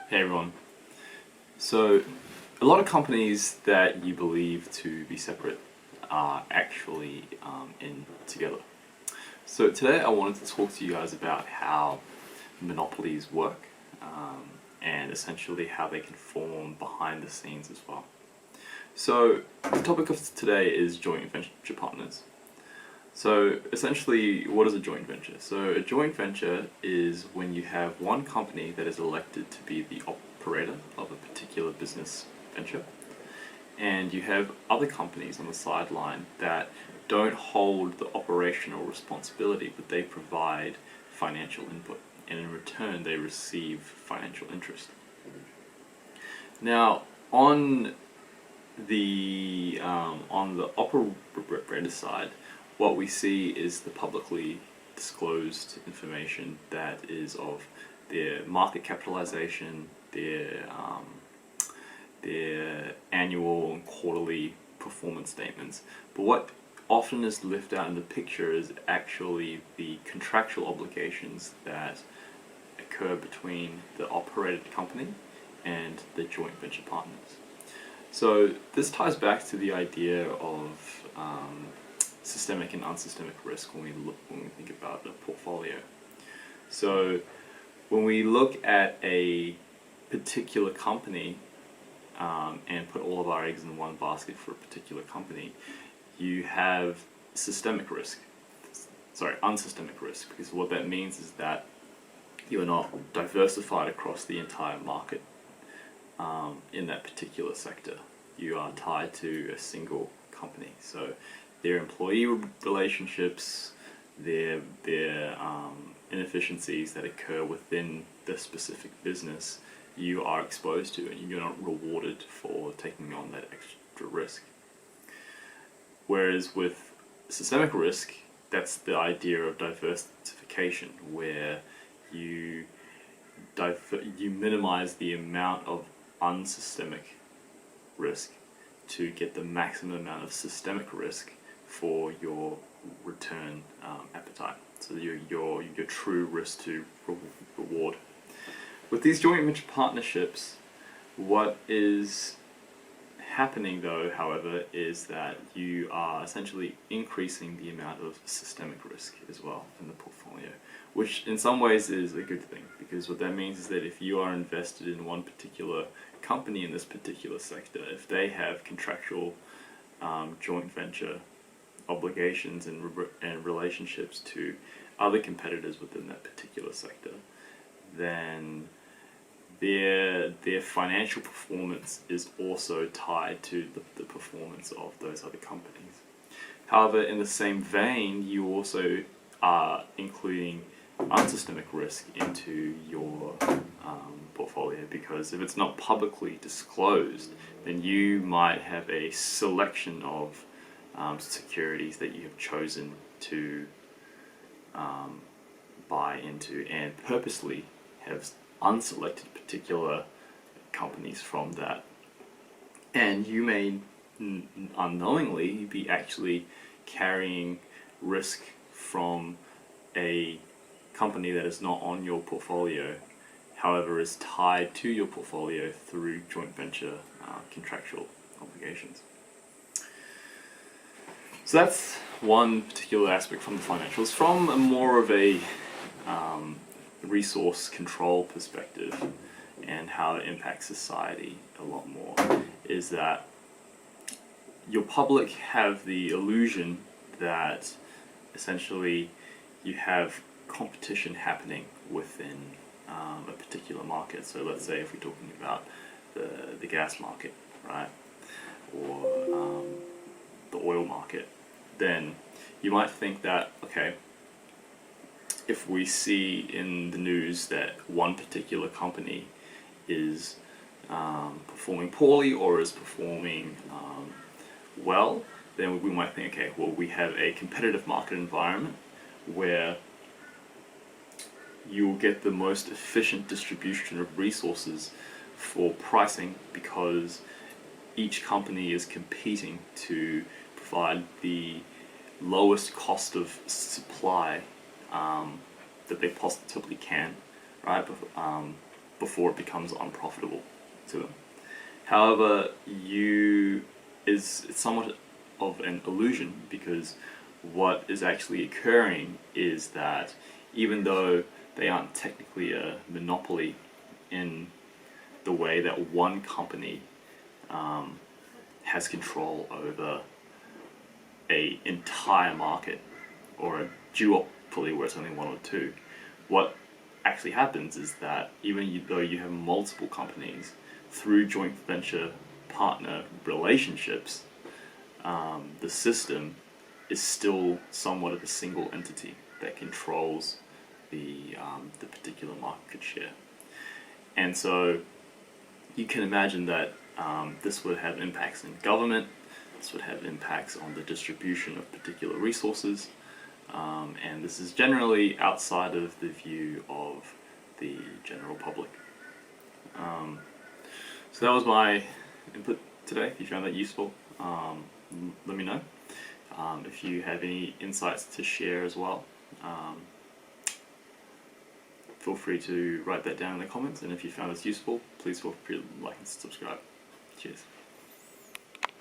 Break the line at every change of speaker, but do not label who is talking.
Hey everyone. So, a lot of companies that you believe to be separate are actually in together. So today I wanted to talk to you guys about how monopolies work and essentially how they can form behind the scenes as well. So the topic of today is joint venture partners. So essentially, what is a joint venture? So a joint venture is when you have one company that is elected to be the operator of a particular business venture, and you have other companies on the sideline that don't hold the operational responsibility, but they provide financial input, and in return they receive financial interest. Now, on the operator side, what we see is the publicly disclosed information that is of their market capitalization, their annual and quarterly performance statements. But what often is left out in the picture is actually the contractual obligations that occur between the operated company and the joint venture partners. So this ties back to the idea of systemic and unsystemic risk when we think about a portfolio. So when we look at a particular company and put all of our eggs in one basket for a particular company, you have systemic risk. Sorry, unsystemic risk, because what that means is that you are not diversified across the entire market in that particular sector. You are tied to a single company. So their employee relationships, their inefficiencies that occur within the specific business, you are exposed to, and you're not rewarded for taking on that extra risk. Whereas with systemic risk, that's the idea of diversification, where you minimize the amount of unsystemic risk to get the maximum amount of systemic risk for your return appetite. So your true risk to reward. With these joint venture partnerships, what is happening though, however, is that you are essentially increasing the amount of systemic risk as well in the portfolio, which in some ways is a good thing, because what that means is that if you are invested in one particular company in this particular sector, if they have contractual joint venture obligations and relationships to other competitors within that particular sector, then their financial performance is also tied to the performance of those other companies. However, in the same vein, you also are including unsystemic risk into your portfolio, because if it's not publicly disclosed, then you might have a selection of securities that you have chosen to buy into, and purposely have unselected particular companies from that, and you may unknowingly be actually carrying risk from a company that is not on your portfolio, however is tied to your portfolio through joint venture contractual obligations. So that's one particular aspect from the financials. From a more of a resource control perspective, and how it impacts society a lot more, is that your public have the illusion that essentially you have competition happening within a particular market. So let's say if we're talking about the gas market, right, or the oil market, then you might think that, okay, if we see in the news that one particular company is performing poorly or is performing well, then we might think, okay, well, we have a competitive market environment where you will get the most efficient distribution of resources for pricing, because each company is competing to provide the lowest cost of supply that they possibly can, right? before it becomes unprofitable to them. However, it's somewhat of an illusion, because what is actually occurring is that even though they aren't technically a monopoly in the way that one company has control over a entire market, or a duopoly where it's only one or two, what actually happens is that though you have multiple companies, through joint venture partner relationships, the system is still somewhat of a single entity that controls the particular market share. And so you can imagine that this would have impacts in government, this would have impacts on the distribution of particular resources, and this is generally outside of the view of the general public. So that was my input today. If you found that useful, let me know. If you have any insights to share as well, feel free to write that down in the comments, and if you found this useful, please feel free to like and subscribe. Cheers.